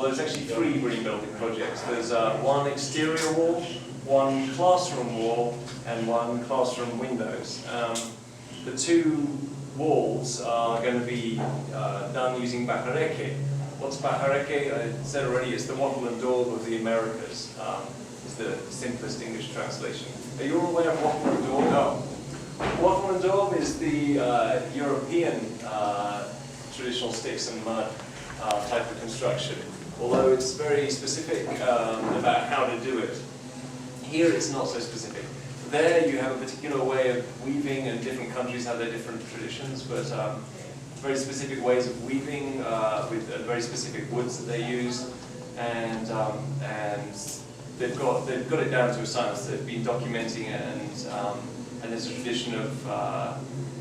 there's actually 3 rebuilding projects. There's one exterior wall, one classroom wall, and one classroom windows. The 2 walls are going to be done using bajareke. What's bajareke? I said already, it's the wattle and daub of the Americas. Is the simplest English translation. Are you all aware of wattle and daub? No. Wattle and daub is the European traditional sticks and mud type of construction, although it's very specific about how to do it. Here it's not so specific. There you have a particular way of weaving, and different countries have their different traditions, but very specific ways of weaving with very specific woods that they use, and they've got it down to a science. They've been documenting it, and there's a tradition of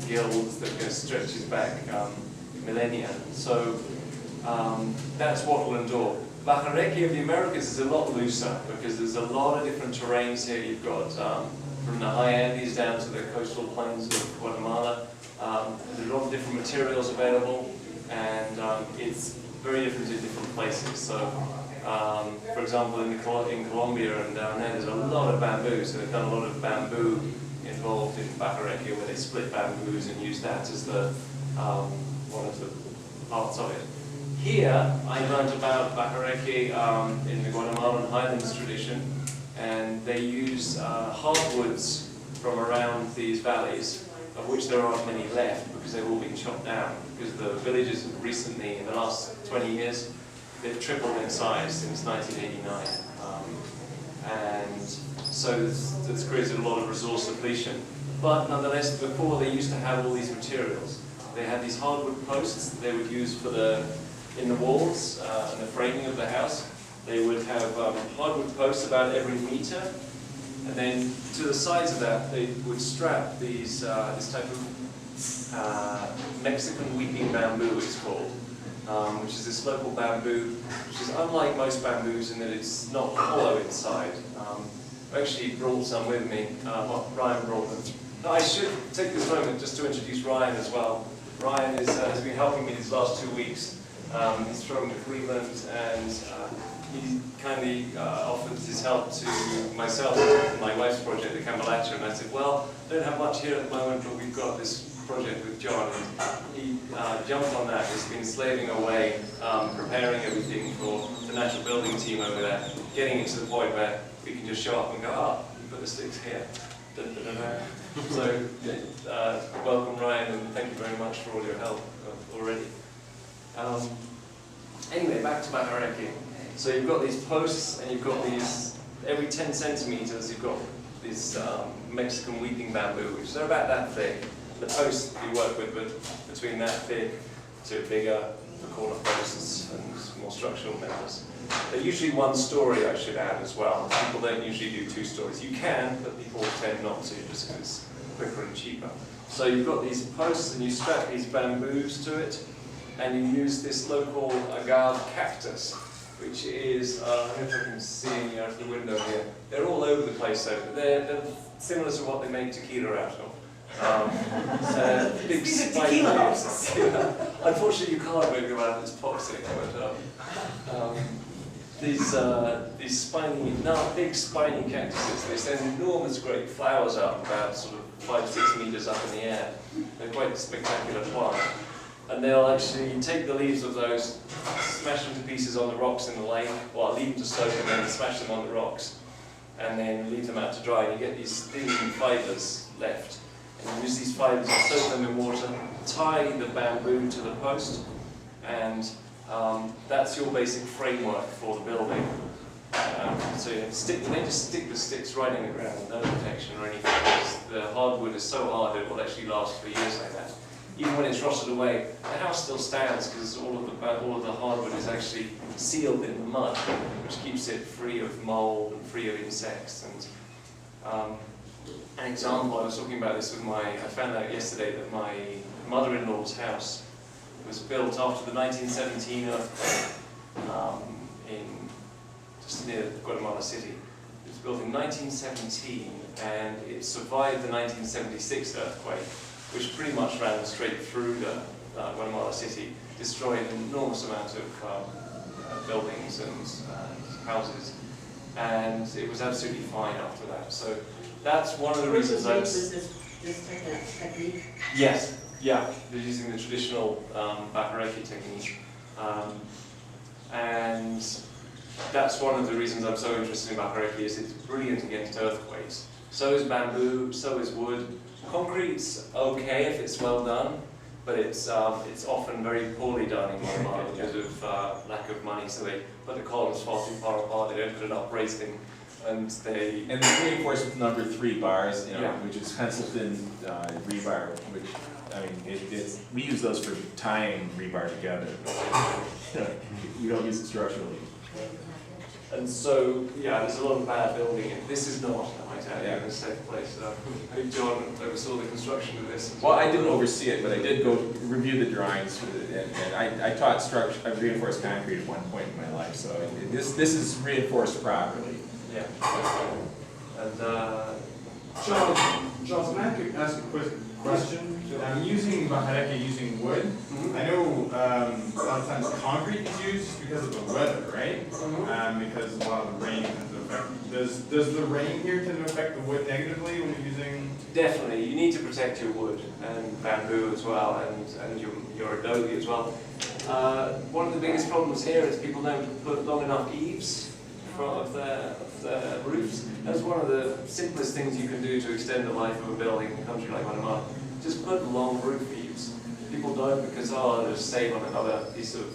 guilds that stretches back millennia. So that's wattle and daub. Bajareke of the Americas is a lot looser because there's a lot of different terrains here. You've got from the high Andes down to the coastal plains of Guatemala. There's a lot of different materials available, and it's very different in different places. So, for example, in Colombia and down there, there's a lot of bamboo. So they've done a lot of bamboo involved in bajareke, where they split bamboos and use that as the one of the parts of it. Here, I learned about bajareke in the Guatemalan highlands tradition, and they use hardwoods from around these valleys, of which there aren't many left because they've all been chopped down. Because the villages have recently, in the last 20 years, they've tripled in size since 1989. And so that's created a lot of resource depletion. But nonetheless, before they used to have all these materials. They had these hardwood posts that they would use for in the walls and the framing of the house. They would have hardwood posts about every meter, and then to the sides of that they would strap these this type of Mexican weeping bamboo, it's called, which is this local bamboo, which is unlike most bamboos in that it's not hollow inside. I actually brought some with me. Ryan brought them. Now, I should take this moment just to introduce Ryan as well. Ryan has been helping me these last 2 weeks. He's from Cleveland, and he kindly offered his help to myself and my wife's project, the Cambalacha, and I said, well, I don't have much here at the moment, but we've got this project with John. And he jumped on that. He's been slaving away, preparing everything for the natural building team over there, getting it to the point where we can just show up and go, you put the sticks here. Dun, dun, dun, dun. So, welcome Ryan, and thank you very much for all your help already. Anyway, back to bajareke. So you've got these posts, and you've got these, every 10 centimeters, you've got these Mexican weeping bamboo, which are about that thick. The posts you work with, but between that thick to bigger, the corner posts and more structural members. They're usually 1 story, I should add as well. People don't usually do 2 stories. You can, but people tend not to, just because it's quicker and cheaper. So you've got these posts, and you strap these bamboos to it, and you use this local agave cactus, which is, I don't know if I can see any out of the window here. They're all over the place, though. They're similar to what they make tequila out of. Big spiny leaves. Yeah. Unfortunately, you can't make them out of this toxic, but these spiny, big spiny cactuses, they send enormous great flowers up, about sort of 5-6 meters up in the air. They're quite a spectacular plant. And they'll actually take the leaves of those, smash them to pieces on the rocks in the lake, or leave them to soak and then smash them on the rocks, and then leave them out to dry, and you get these thin fibers left. And you use these fibers and soak them in water, tie the bamboo to the post, and that's your basic framework for the building. So you don't just stick the sticks right in the ground with no protection or anything, because the hardwood is so hard it will actually last for years like that. Even when it's rotted away, the house still stands because all of the hardwood is actually sealed in the mud, which keeps it free of mold and free of insects. And an example, I was talking about this with I found out yesterday that my mother-in-law's house was built after the 1917 earthquake just near Guatemala City. It was built in 1917, and it survived the 1976 earthquake, which pretty much ran straight through the Guatemala City, destroyed an enormous amount of buildings and houses, and it was absolutely fine after that. So that's one of the reasons I was... This technique? Yes, yeah, they're using the traditional Bahareki technique. And that's one of the reasons I'm so interested in Bahareki, is it's brilliant against earthquakes. So is bamboo, so is wood. Concrete's okay if it's well done, but it's often very poorly done in Guatemala because of lack of money. So they put the columns far too far apart, they don't put enough bracing, and they... And the reinforced with number 3 bars, you know, Yeah. which is pencil thin rebar, which, I mean, we use those for tying rebar together. We don't use it structurally. And so, yeah, there's a lot of bad building. This is not, I might add, Yeah. in a safe place. I think John oversaw the construction of this. Well, I didn't oversee it, but I did go review the drawings, and I taught reinforced concrete at one point in my life, so this is reinforced properly. Yeah. And, Charles, can I ask a quick question? Using Bahareki, using wood, I know a lot of times concrete is used just because of the weather, right? Because a lot of the rain tends to affect. Does the rain here tend to affect the wood negatively when you're using? Definitely, you need to protect your wood and bamboo as well, and your adobe as well. One of the biggest problems here is people don't put long enough eaves of their roofs. That's one of the simplest things you can do to extend the life of a building in a country like Guatemala. Just put long roof eaves. People don't because, they'll just save on another piece of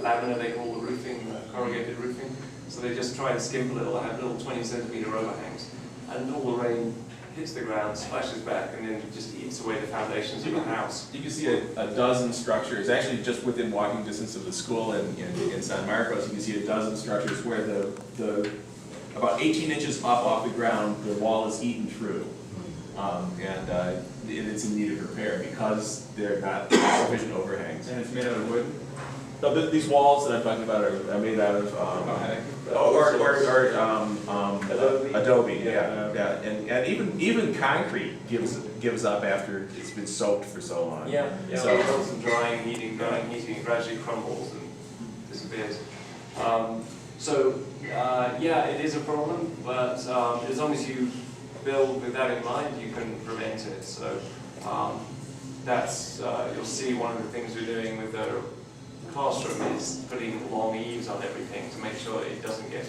lamina, they call the roofing, corrugated roofing. So they just try and skimp a little, have little 20-centimeter overhangs. And all the rain hits the ground, splashes back, and then just eats away the foundations of the house. You can see a dozen structures, actually just within walking distance of the school in San Marcos, you can see a dozen structures where the about 18 inches up off the ground, the wall is eaten through. And it's in need of repair because they're not sufficient overhangs. And it's made out of wood? No, these walls that I'm talking about are made out of adobe. Yeah. And even concrete gives up after it's been soaked for so long. Yeah. So It goes from drying, heating, it gradually crumbles and disappears. Yeah, it is a problem, but as long as you build with that in mind, you can prevent it. So that's you'll see one of the things we're doing with the classroom is putting long eaves on everything to make sure it doesn't get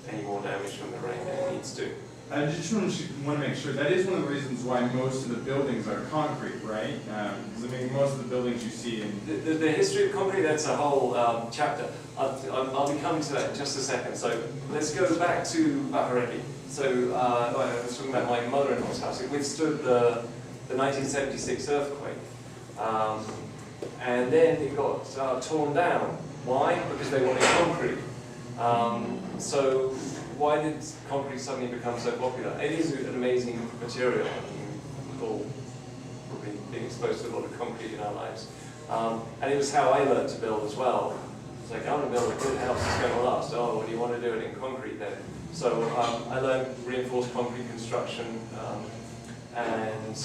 any more damage from the rain than it needs to. I just want to make sure, that is one of the reasons why most of the buildings are concrete, right? Because I mean, most of the buildings you see in... The history of concrete, that's a whole chapter. I'll be coming to that in just a second. So let's go back to Bahareki. So I was talking about my mother-in-law's house. It withstood the 1976 earthquake. And then it got torn down. Why? Because they wanted concrete. So why did concrete suddenly become so popular? It is an amazing material. We've all probably been exposed to a lot of concrete in our lives. And it was how I learned to build as well. It's like, I want to build a good house that's going to last. Oh, well, do you want to do it in concrete then? So I learned reinforced concrete construction, and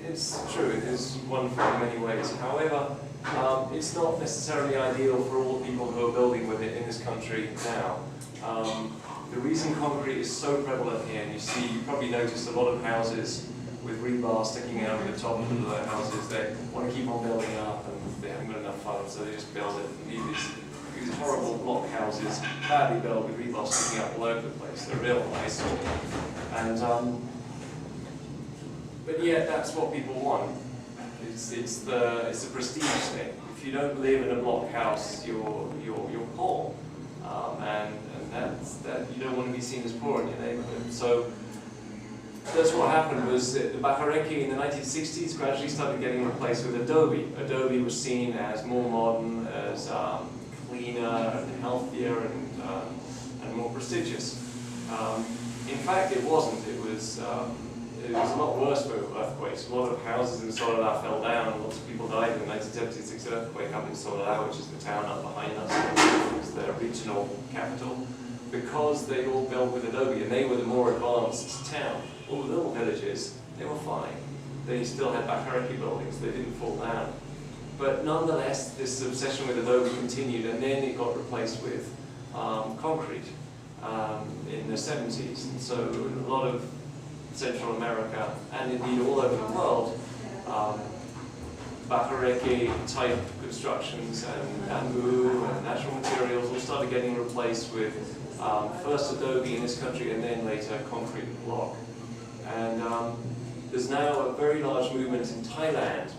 it's true, it is wonderful in many ways. However, it's not necessarily ideal for all the people who are building with it in this country now. The reason concrete is so prevalent here, and you probably noticed a lot of houses with rebar sticking out of the top of the houses. They want to keep on building up, and they haven't got enough funds, so they just build it. And these horrible block houses, badly built with rebar sticking out all over the place. They're real eyesore. And but yet that's what people want. It's the prestige thing. If you don't live in a block house, you're poor, and that you don't want to be seen as poor in your neighborhood. So that's what happened. Was that the Bahareki in the 1960s gradually started getting replaced with adobe. Adobe was seen as more modern, as cleaner and healthier and more prestigious. In fact, it wasn't. It was a lot worse for earthquakes. A lot of houses in Soledad fell down, and lots of people died in the 1976 earthquake up in Soledad, which is the town up behind us. It's the regional capital, because they all built with adobe, and they were the more advanced town. All the little villages, they were fine. They still had Bahareki buildings. They didn't fall down. But nonetheless, this obsession with adobe continued, and then it got replaced with concrete in the 70s. And so a lot of Central America, and indeed all over the world, bajareke type constructions and bamboo and natural materials all started getting replaced with first adobe in this country and then later concrete block. And there's now a very large movement in Thailand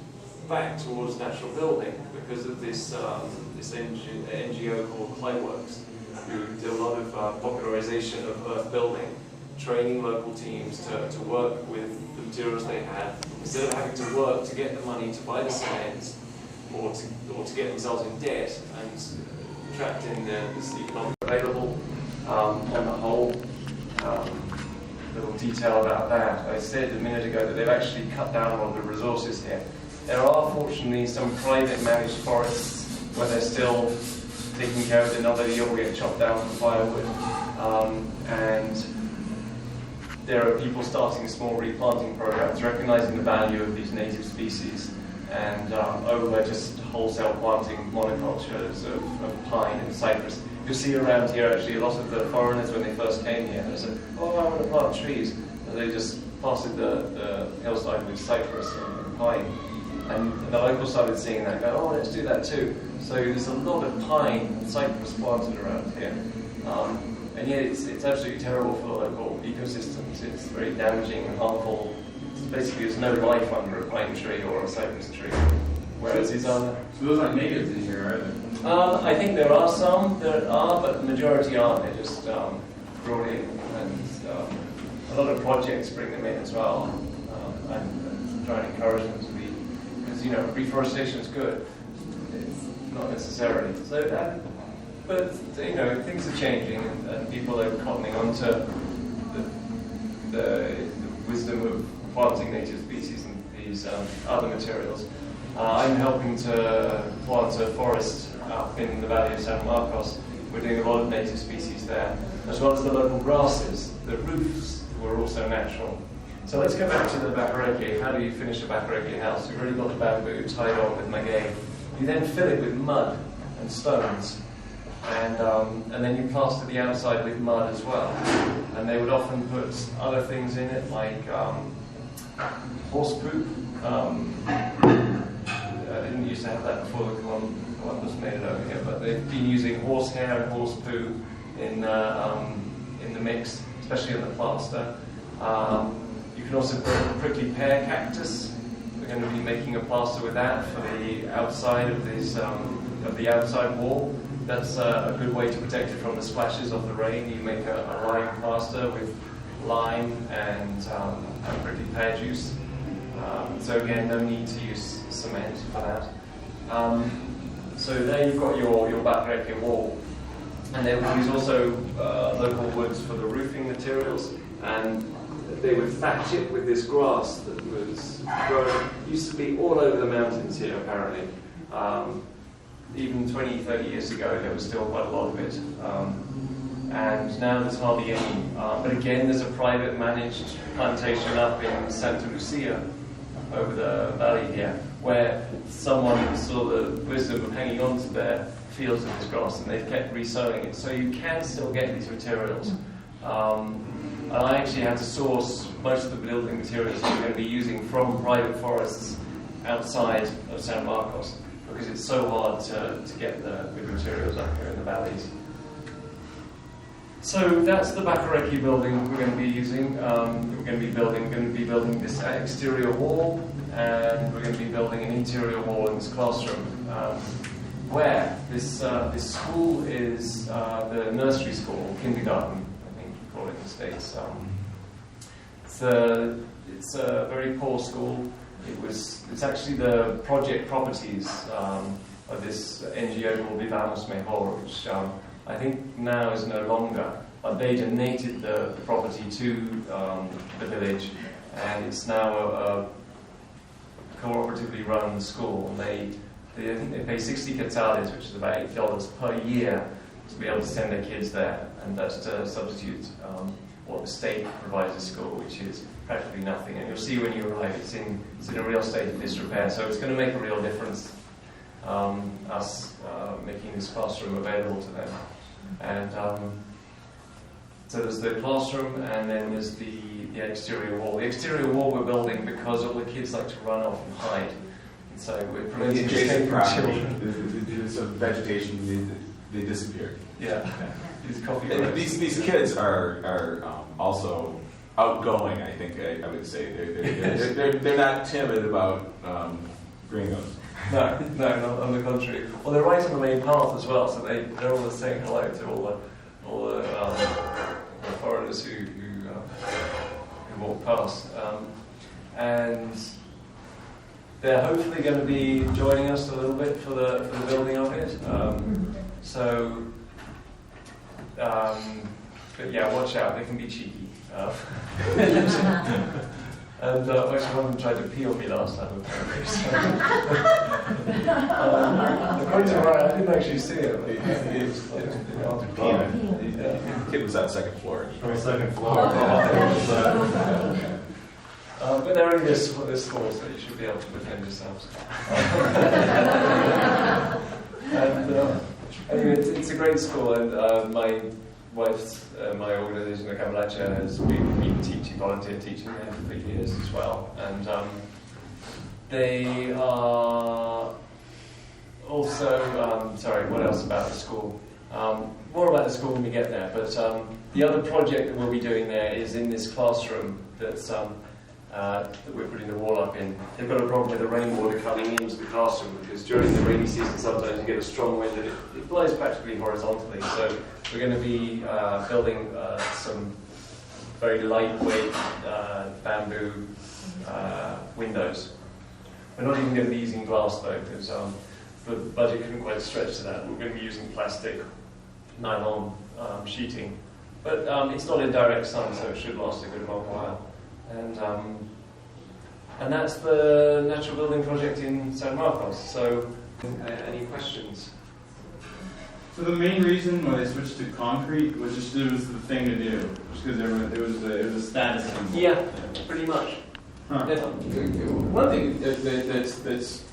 back towards natural building because of this NGO called Clayworks, who do a lot of popularization of earth building, training local teams to work with the materials they had, instead of having to work to get the money to buy the cement or to get themselves in debt and trapped in this economic available. On the whole, little detail about that. I said a minute ago that they've actually cut down on the resources here. There are fortunately some private managed forests where they're still taking care of it, not that you'll get chopped down for firewood. And there are people starting small replanting programs, recognizing the value of these native species, and over just wholesale planting monocultures of pine and cypress. You'll see around here actually a lot of the foreigners when they first came here, they said, oh, I want to plant trees. And they just planted the hillside with cypress and pine. And the locals started seeing that and go, oh, let's do that too. So there's a lot of pine and cypress planted around here. And yet it's absolutely terrible for the local ecosystems. It's very damaging and harmful. Basically, there's no life under a pine tree or a cypress tree. Whereas these other... So those aren't natives in here, are they? I think there are some that are, but the majority aren't. They're just brought in. And a lot of projects bring them in as well. And try and encourage them to be... Because, you know, reforestation is good. It's not necessarily. So that... But, you know, things are changing, and people are cottoning onto the wisdom of planting native species and these other materials. I'm helping to plant a forest up in the valley of San Marcos. We're doing a lot of native species there, as well as the local grasses. The roofs were also natural. So let's go back to the bajareke. How do you finish a bajareke house? You've already got the bamboo tied on with maguey. You then fill it with mud and stones. And then you plaster the outside with mud as well. And they would often put other things in it, like horse poop. I didn't used to have that before the Columbus made it over here, but they've been using horse hair and horse poo in the mix, especially in the plaster. You can also put a prickly pear cactus. We're going to be making a plaster with that for the outside of the outside wall. That's a good way to protect it from the splashes of the rain. You make a lime plaster with lime and prickly pear juice. So again, no need to use cement for that. So there you've got your bajareke wall. And they would use also local woods for the roofing materials. And they would thatch it with this grass that was grown, used to be all over the mountains here apparently. Even 20, 30 years ago, there was still quite a lot of it. And now there's hardly any. But again, there's a private managed plantation up in Santa Lucia, over the valley here, where someone saw the wisdom of hanging on to their fields of this grass, and they've kept resowing it. So you can still get these materials. And I actually had to source most of the building materials that we're going to be using from private forests outside of San Marcos, because it's so hard to get the good materials up here in the valleys. So that's the bajareke building we're going to be using. We're going to be building this exterior wall, and we're going to be building an interior wall in this classroom. Where this school is the nursery school, kindergarten, I think you call it in the States. It's a very poor school. It's actually the project properties of this NGO called Vivamos Mejor, which I think now is no longer, but they donated the property to the village, and it's now a cooperatively run school. I think they pay 60 quetzales, which is about $8 per year, to be able to send their kids there, and that's to substitute what the state provides the school, which is practically nothing. And you'll see when you arrive, it's in a real state of disrepair, so it's going to make a real difference. us making this classroom available to them. And so there's the classroom, and then there's the exterior wall. The exterior wall we're building because all the kids like to run off and hide. And so we're preventing escape from children. Some vegetation, they disappear. Yeah. These coffee And breaks. these kids are also outgoing. I think I would say they're not timid about gringos. No, not on the contrary. Well, they're right on the main path as well, so they're all saying hello to all the foreigners who walk past, and they're hopefully going to be joining us a little bit for the building of it. But yeah, watch out; they can be cheeky. And actually, one of them tried to pee on me last time. Apparently. According to Ryan, I didn't actually see it. The kid was on the second floor. From the second floor. But they're in this school, so you should be able to defend yourselves. And anyway, it's a great school, and my wife's, my organisation, the Kamalacha, has been teaching, volunteer teaching there for years as well. And they are also, sorry, what else about the school? More about the school when we get there, but the other project that we'll be doing there is in this classroom that's that we're putting the wall up in. They've got a problem with the rainwater coming into the classroom because during the rainy season sometimes you get a strong wind and it blows practically horizontally. So we're going to be building some very lightweight bamboo windows. We're not even going to be using glass though, because the budget couldn't quite stretch to that. We're going to be using plastic nylon sheeting. But it's not in direct sun, so it should last a good long while. And that's the natural building project in San Marcos. So, any questions? So the main reason why they switched to concrete was just it was the thing to do, just because it was a status symbol. Yeah, pretty much. Huh. One thing that's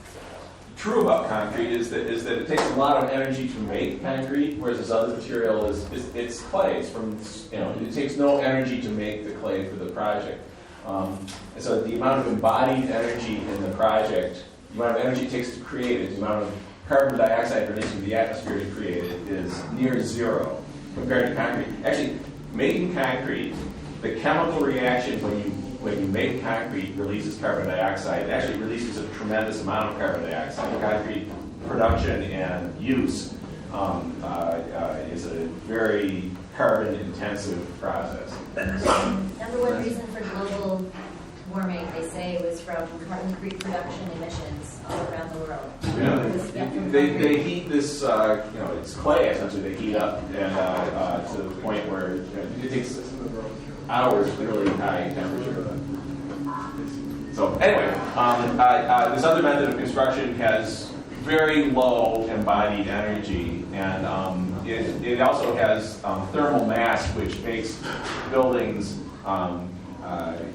true about concrete is that it takes a lot of energy to make concrete, whereas this other material it's clay. It's from it takes no energy to make the clay for the project. And so the amount of embodied energy in the project, the amount of energy it takes to create it, the amount of carbon dioxide released into the atmosphere to create it is near zero compared to concrete. Actually, making concrete, the chemical reaction when you make concrete releases carbon dioxide. It actually releases a tremendous amount of carbon dioxide. Concrete production and use is a very carbon-intensive process. Number one reason for global warming, they say, was from concrete production emissions all around the world. Yeah. They heat this, it's clay essentially. They heat up and to the point where it takes hours of really high temperature. So anyway, this other method of construction has very low embodied energy, and it also has thermal mass, which makes buildings.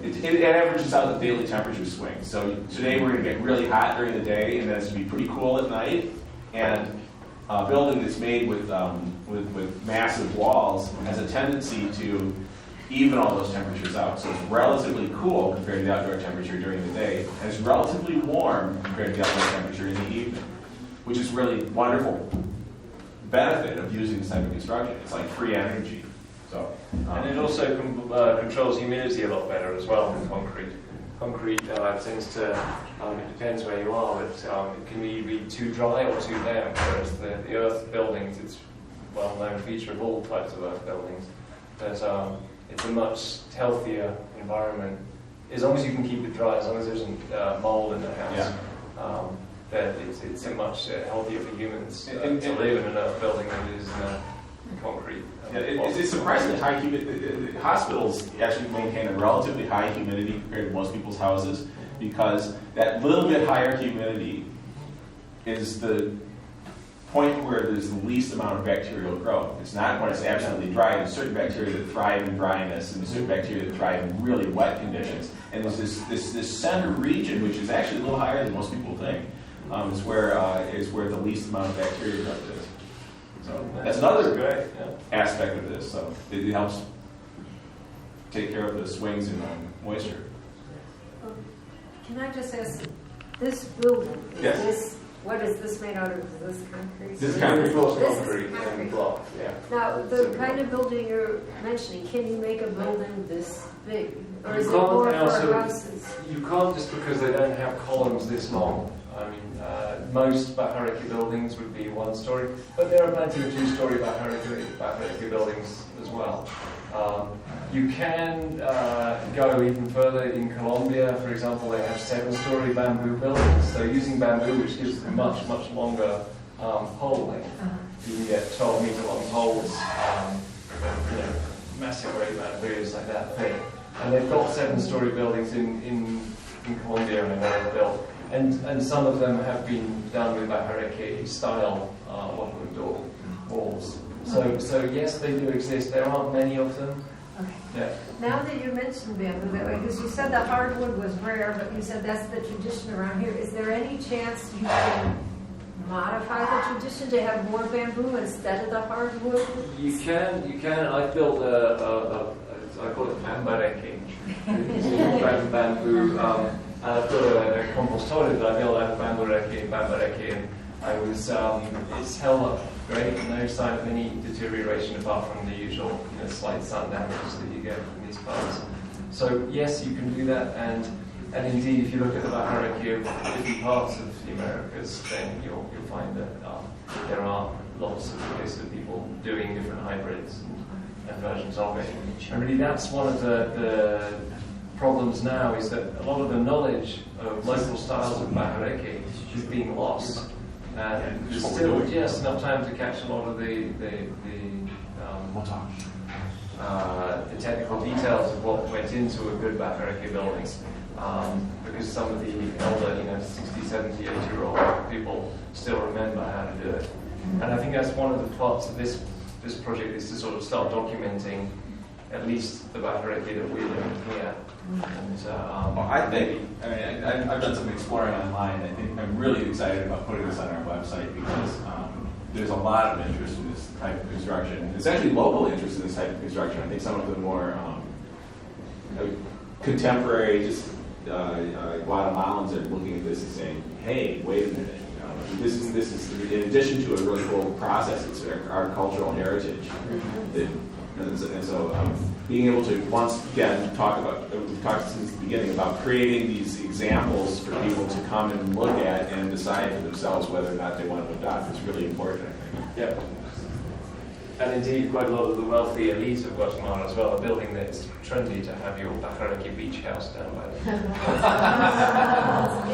It averages out the daily temperature swings. So today we're going to get really hot during the day, and then it's going to be pretty cool at night. And a building that's made with massive walls has a tendency to even all those temperatures out. So it's relatively cool compared to the outdoor temperature during the day, and it's relatively warm compared to the outdoor temperature in the evening, which is really wonderful benefit of using this type of construction. It's like free energy. So, and it also controls humidity a lot better as well than concrete. Concrete tends to, it depends where you are, but it can either be too dry or too damp, whereas the earth buildings, it's a well-known feature of all types of earth buildings, that it's a much healthier environment. As long as you can keep it dry, as long as there isn't mold in the house, that it's a much healthier for humans to live in an earth building than it is in a concrete. It's surprisingly high humidity. Hospitals actually maintain a relatively high humidity compared to most people's houses, because that little bit higher humidity is the point where there's the least amount of bacterial growth. It's not when it's absolutely dry. There's certain bacteria that thrive in dryness, and there's certain bacteria that thrive in really wet conditions. And there's this center region, which is actually a little higher than most people think, is where the least amount of bacteria growth is. So that's another great. Yeah. aspect of this. So it helps take care of the swings in moisture. Can I just ask, this building, Yes. what is this made out of? Is this concrete? This is concrete. This is Concrete concrete. and block. Yeah. Now, the kind of building you're mentioning, can you make a building this big? Or is it You can't more for also- houses? You can't just because they don't have columns this long. I mean, most Bahareki buildings would be 1 story, but there are plenty of 2-story Bahareki buildings as well. You can go even further. In Colombia, for example, they have 7-story bamboo buildings. So using bamboo, which gives them much longer pole length, you can get 12-meter long poles, massive great bamboos like that thing. And they've got 7-story buildings in Colombia and where they're built. And some of them have been done with Bahareki style wattle and door walls. So yes, they do exist. There aren't many of them. Okay. Yeah. Now that you mentioned bamboo that way, because you said the hardwood was rare, but you said that's the tradition around here. Is there any chance you can modify the tradition to have more bamboo instead of the hardwood? You can. I built I call it Bambareki. It's bamboo. I've got a compostore that I built out of Bambareki, and I was, it's held up great, no sign of any deterioration apart from the usual slight sun damages that you get from these parts. So yes, you can do that, and indeed, if you look at the Bahareki of different parts of the Americas, then you'll find that there are lots of cases of people doing different hybrids and versions of it. And really, that's one of the problems now, is that a lot of the knowledge of local styles of Bahareki is being lost. And there's still just enough time to catch a lot of the technical details of what went into a good Bahareki building. Because some of the elder, 60, 70, 80-year-old people still remember how to do it. And I think that's one of the parts of this project, is to sort of start documenting at least the Bahareki that we're doing here. And I've done some exploring online. I think I'm really excited about putting this on our website because there's a lot of interest in this type of construction. It's actually local interest in this type of construction. I think some of the more contemporary, just Guatemalans are looking at this and saying, "Hey, wait a minute! This is in addition to a really cool process. It's our cultural heritage." And so being able to once again we've talked since the beginning about creating these examples for people to come and look at and decide for themselves whether or not they want to adopt is really important, I think. Yeah. And indeed, quite a lot of the wealthy elite of Guatemala as well are building that. It's trendy to have your Bahareki beach house down by there.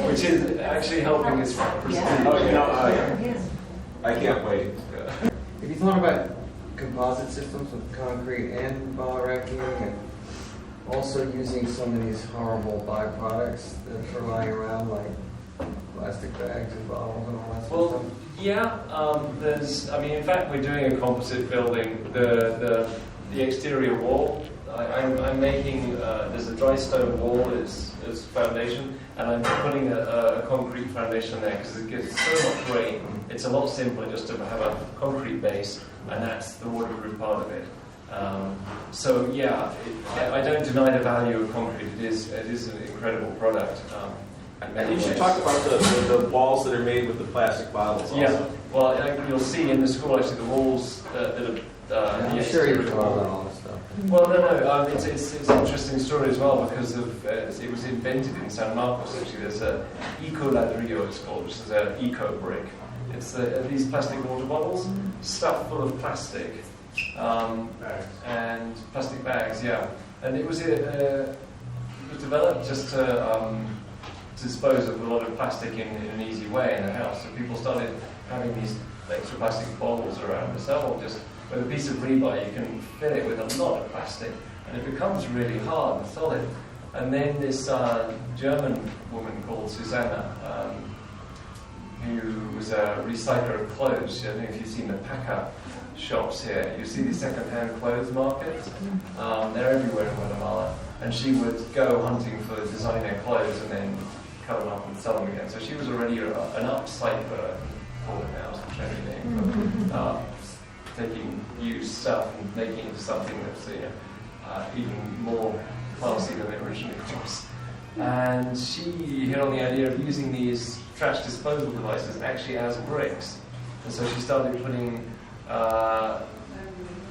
Which is actually helping its prestige. I can't wait. Have you thought about composite systems with concrete and Bahareki, and also using some of these horrible byproducts that are lying around, like plastic bags and bottles and all that sort of Well, stuff? yeah, in fact, we're doing a composite building. The exterior wall, I'm making, there's a dry stone wall as foundation, and I'm putting a concrete foundation there because it gets so much rain. It's a lot simpler just to have a concrete base, and that's the waterproof part of it. So yeah, I don't deny the value of concrete. It is an incredible product. And you should talk about the walls that are made with the plastic bottles also. Yeah, well, you'll see in the school actually the walls that are I'm sure you thought about all this stuff. Well, no, it's an interesting story as well because of it was invented in San Marcos. Actually, there's a eco ladrillo, it's called, which is an eco brick. It's these plastic water bottles stuffed full of plastic and plastic bags. Yeah, and it was developed just to dispose of a lot of plastic in an easy way in the house. So people started having these extra plastic bottles around to sell. Just with a piece of rebar, you can fill it with a lot of plastic, and it becomes really hard and solid. And then this German woman called Susanna, who was a recycler of clothes. I don't know if you've seen the pack-up shops here. You see these second-hand clothes markets. They're everywhere in Guatemala. And she would go hunting for designer clothes and then cut them up and sell them again. So she was already an upcycler, call it now, such anything, taking used stuff and making it into something that's even more classy than it originally was. And she hit on the idea of using these trash disposal devices actually as bricks. And so she started putting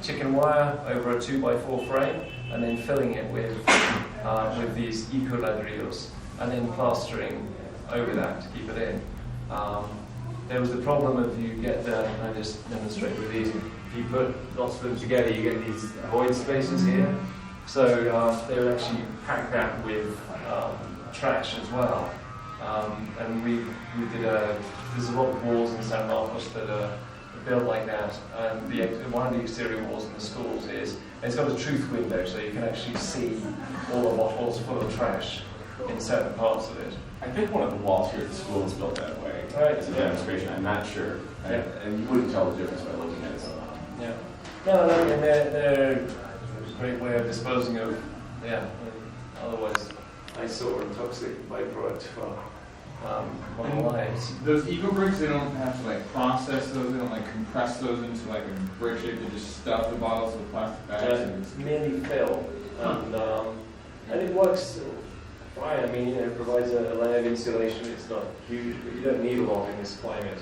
chicken wire over a 2x4 frame and then filling it with these eco-ladrillos and then plastering over that to keep it in. There was the problem of you get I just demonstrate with these, if you put lots of them together you get these void spaces here. So they would actually pack that with trash as well. And we did there's a lot of walls in San Marcos that are built like that. And one of the exterior walls in the schools it's got a truth window, so you can actually see all the bottles full of trash in certain parts of it. I think one of the walls here at the school is built that way. Right. As a demonstration, I'm not sure. Yeah. And you wouldn't tell the difference by looking at it. Yeah. No, I mean, they're a great way of disposing of, otherwise eyesore and toxic byproduct for modern lives. Those eco bricks, they don't have to like process those, they don't like compress those into like a brick shape, they just stuff the bottles with plastic bags. It's merely fill, and it works fine. I mean, it provides a layer of insulation. It's not huge, but you don't need a lot in this climate.